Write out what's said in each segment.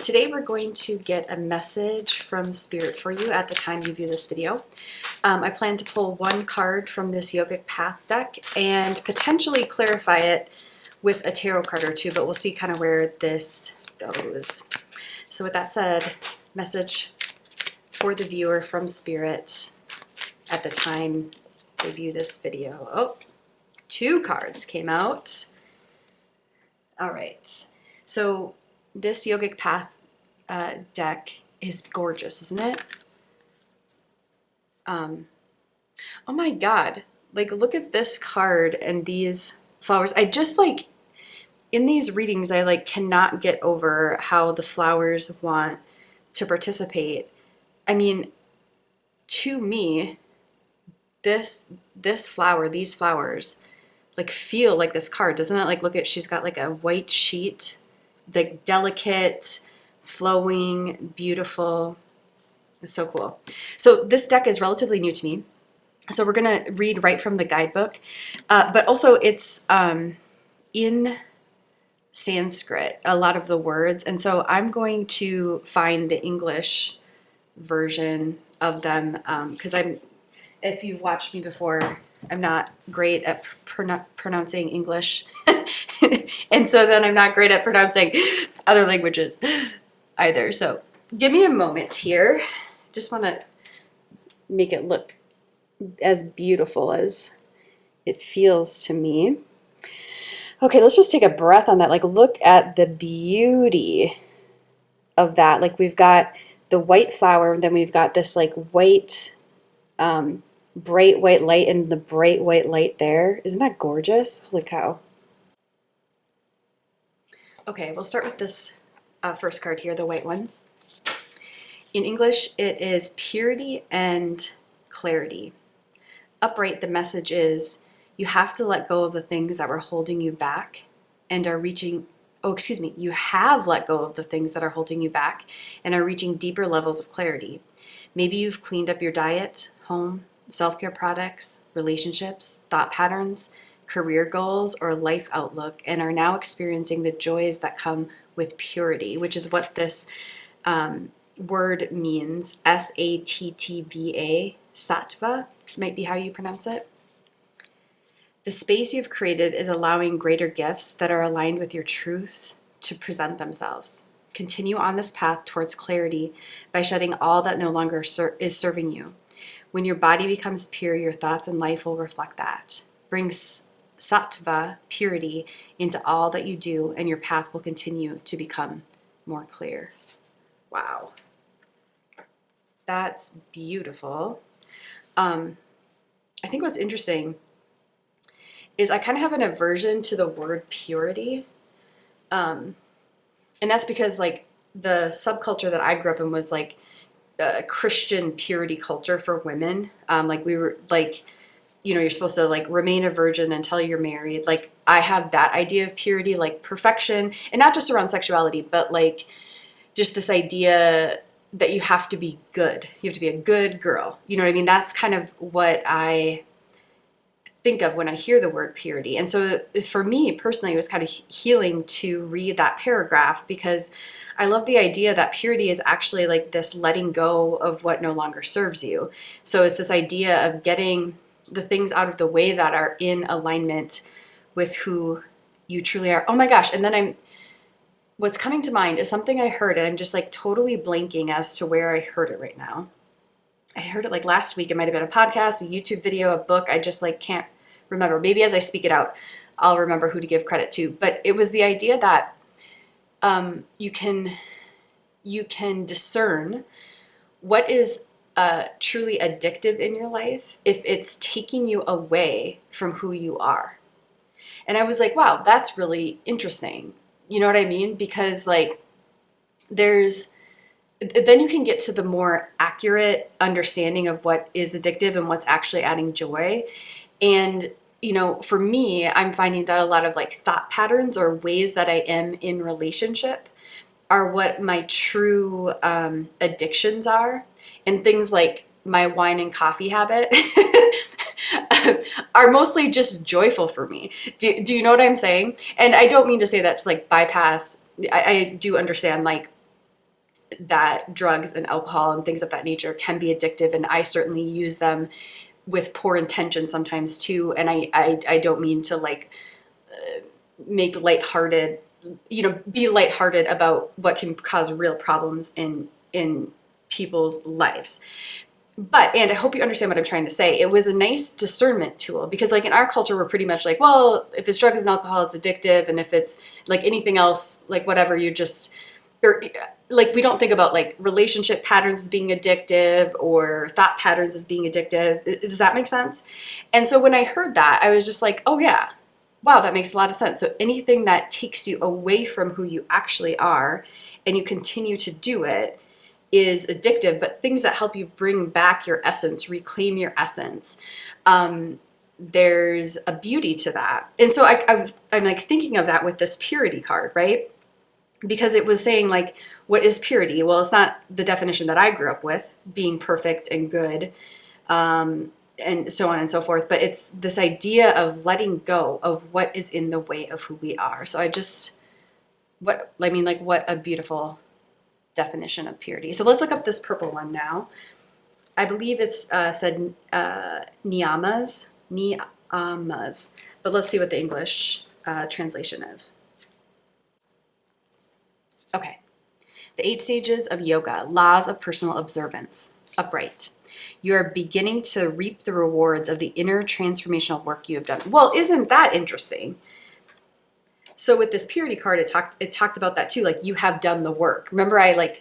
Today we're going to get a message from Spirit for you at the time you view this video. I plan to pull one card from this Yogic Path deck and potentially clarify it with a tarot card or two, but we'll see kind of where this goes. So with that said, message for the viewer from Spirit at the time they view this video. Oh, two cards came out. All right, so this Yogic Path deck is gorgeous, isn't it? Oh my God, like look at this card and these flowers. I just like, in these readings, I like cannot get over how the flowers want to participate. I mean, to me, this flower, these flowers, like feel like this card, doesn't it? Like look at, she's got like a white sheet, like delicate, flowing, beautiful. It's so cool. So this deck is relatively new to me. So we're gonna read right from the guidebook, but also it's in Sanskrit, a lot of the words. And so I'm going to find the English version of them because if you've watched me before, I'm not great at pronouncing English. And so then I'm not great at pronouncing other languages either. So give me a moment here. Just want to make it look as beautiful as it feels to me. Okay, let's just take a breath on that. Like, look at the beauty of that. Like, we've got the white flower, and then we've got this like white, bright white light, and the bright white light there. Isn't that gorgeous? Holy cow. Okay, we'll start with this first card here, the white one. In English, it is purity and clarity. Upright, the message is you have to let go of the things that were holding you back and are reaching, you have let go of the things that are holding you back and are reaching deeper levels of clarity. Maybe you've cleaned up your diet, home, self-care products, relationships, thought patterns, career goals, or life outlook, and are now experiencing the joys that come with purity, which is what this word means. S-A-T-T-V-A, sattva, might be how you pronounce it. The space you've created is allowing greater gifts that are aligned with your truth to present themselves. Continue on this path towards clarity by shedding all that no longer is serving you. When your body becomes pure, your thoughts and life will reflect that. Bring sattva, purity, into all that you do, and your path will continue to become more clear. Wow. That's beautiful. I think what's interesting is I kind of have an aversion to the word purity. And that's because like the subculture that I grew up in was like a Christian purity culture for women. Like we were like, you know, you're supposed to like remain a virgin until you're married. Like I have that idea of purity, like perfection, and not just around sexuality, but like just this idea that you have to be good. You have to be a good girl. You know what I mean? That's kind of what I think of when I hear the word purity. And so for me personally, it was kind of healing to read that paragraph because I love the idea that purity is actually like this letting go of what no longer serves you. So it's this idea of getting the things out of the way that are in alignment with who you truly are. Oh my gosh. And then what's coming to mind is something I heard, and I'm just like totally blanking as to where I heard it right now. I heard it like last week. It might've been a podcast, a YouTube video, a book. I just like can't remember. Maybe as I speak it out, I'll remember who to give credit to. But it was the idea that you can discern what is truly addictive in your life if it's taking you away from who you are. And I was like, wow, that's really interesting. You know what I mean? Because like then you can get to the more accurate understanding of what is addictive and what's actually adding joy. And, you know, for me, I'm finding that a lot of like thought patterns or ways that I am in relationship are what my true addictions are. And things like my wine and coffee habit are mostly just joyful for me. Do you know what I'm saying? And I don't mean to say that to like bypass. I do understand like that drugs and alcohol and things of that nature can be addictive, and I certainly use them with poor intention sometimes too. And I don't mean to like make lighthearted, be lighthearted about what can cause real problems in people's lives. And I hope you understand what I'm trying to say. It was a nice discernment tool, because like in our culture, we're pretty much like, well, if it's drugs and alcohol, it's addictive. And if it's like anything else, like whatever, you're just, or like, we don't think about like relationship patterns as being addictive or thought patterns as being addictive. Does that make sense? And so when I heard that, I was just like, oh yeah, wow, that makes a lot of sense. So anything that takes you away from who you actually are and you continue to do it is addictive. But things that help you bring back your essence, reclaim your essence, there's a beauty to that. And so I'm like thinking of that with this purity card, right? Because it was saying like, what is purity? Well, it's not the definition that I grew up with, being perfect and good, and so on and so forth. But it's this idea of letting go of what is in the way of who we are. So what a beautiful definition of purity. So let's look up this purple one now. I believe it's said niyamas, but let's see what the English translation is. Okay. The 8 stages of yoga, laws of personal observance, upright. You are beginning to reap the rewards of the inner transformational work you have done. Well, isn't that interesting? So with this purity card, it talked about that too. Like, you have done the work. Remember, I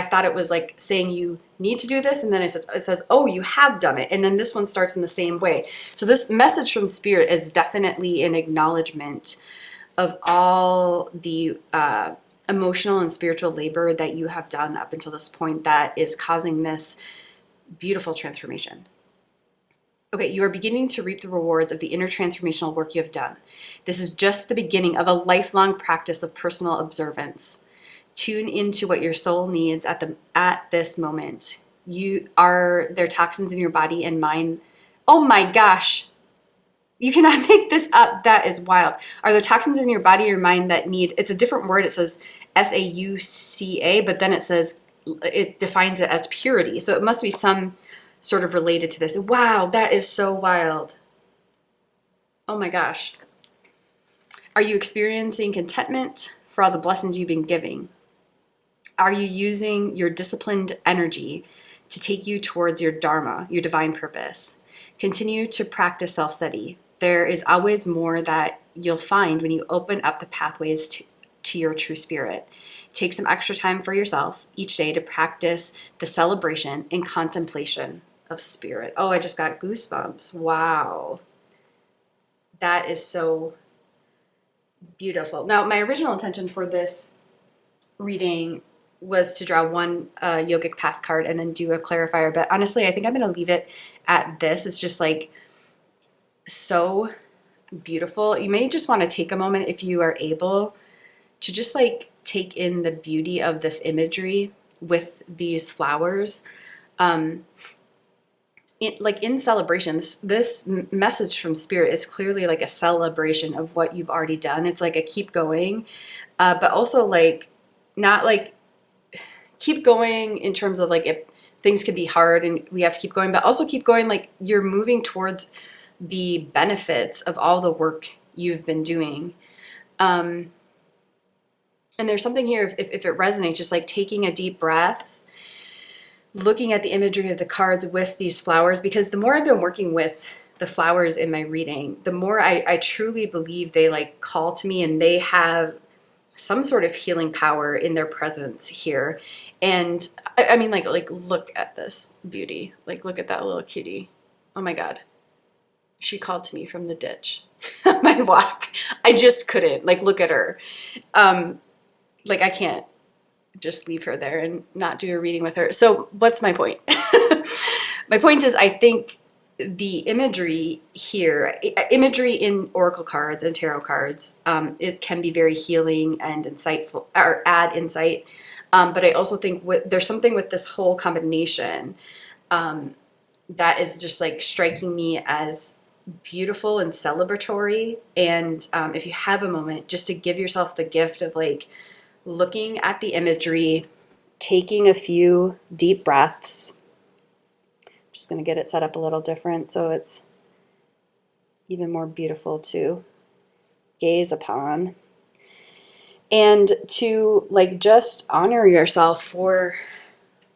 thought it was like saying you need to do this, and then it says, oh, you have done it. And then this one starts in the same way. So this message from Spirit is definitely an acknowledgement of all the emotional and spiritual labor that you have done up until this point that is causing this beautiful transformation. Okay, you are beginning to reap the rewards of the inner transformational work you have done. This is just the beginning of a lifelong practice of personal observance. Tune into what your soul needs at this moment. There are toxins in your body and mind. Oh my gosh. You cannot make this up. That is wild. Are there toxins in your body or mind that need, it's a different word. It says SAUCA, but then it defines it as purity. So it must be some sort of related to this. Wow, that is so wild. Oh my gosh. Are you experiencing contentment for all the blessings you've been giving? Are you using your disciplined energy to take you towards your dharma, your divine purpose? Continue to practice self-study. There is always more that you'll find when you open up the pathways to your true spirit. Take some extra time for yourself each day to practice the celebration and contemplation of spirit. Oh, I just got goosebumps. Wow. That is so beautiful. Now, my original intention for this reading was to draw one yogic path card and then do a clarifier. But honestly, I think I'm going to leave it at this. It's just like so beautiful. You may just want to take a moment, if you are able, to just like take in the beauty of this imagery with these flowers. In celebration, this message from Spirit is clearly like a celebration of what you've already done. It's like a keep going, but also like not like keep going in terms of like if things could be hard and we have to keep going, but also keep going like you're moving towards the benefits of all the work you've been doing. And there's something here, if it resonates, just like taking a deep breath, looking at the imagery of the cards with these flowers, because the more I've been working with the flowers in my reading, the more I truly believe they like call to me, and they have some sort of healing power in their presence here. And I mean, like look at this beauty. Like, look at that little kitty. Oh my God. She called to me from the ditch on my walk. I just couldn't, like, look at her. Like, I can't just leave her there and not do a reading with her. So what's my point? My point is, I think the imagery here, imagery in oracle cards and tarot cards, it can be very healing and insightful, or add insight. But I also think there's something with this whole combination that is just like striking me as beautiful and celebratory. And if you have a moment, just to give yourself the gift of like looking at the imagery, taking a few deep breaths. I'm just going to get it set up a little different so it's even more beautiful to gaze upon. And to like just honor yourself for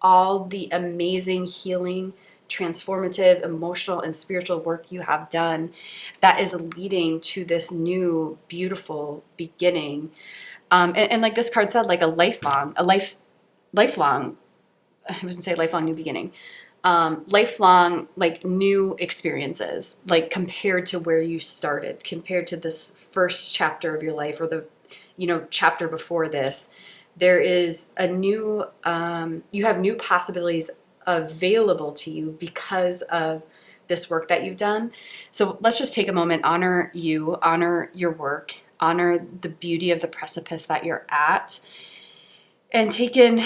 all the amazing healing, transformative, emotional, and spiritual work you have done that is leading to this new, beautiful beginning. And like this card said, like lifelong, I was gonna say lifelong new beginning, lifelong, like new experiences, like compared to where you started, compared to this first chapter of your life or the, chapter before this. There is a new, you have new possibilities available to you because of this work that you've done. So let's just take a moment, honor you, honor your work, honor the beauty of the precipice that you're at, and take in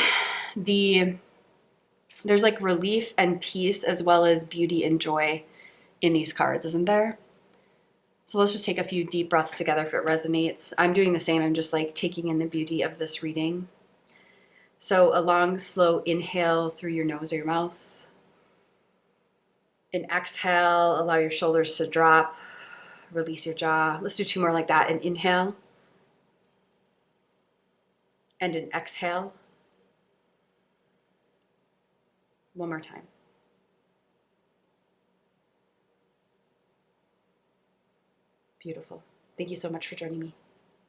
there's like relief and peace as well as beauty and joy in these cards, isn't there? So let's just take a few deep breaths together if it resonates. I'm doing the same. I'm just like taking in the beauty of this reading. So a long, slow inhale through your nose or your mouth. An exhale, allow your shoulders to drop. Release your jaw. Let's do 2 more like that. An inhale. And an exhale. One more time. Beautiful. Thank you so much for joining me.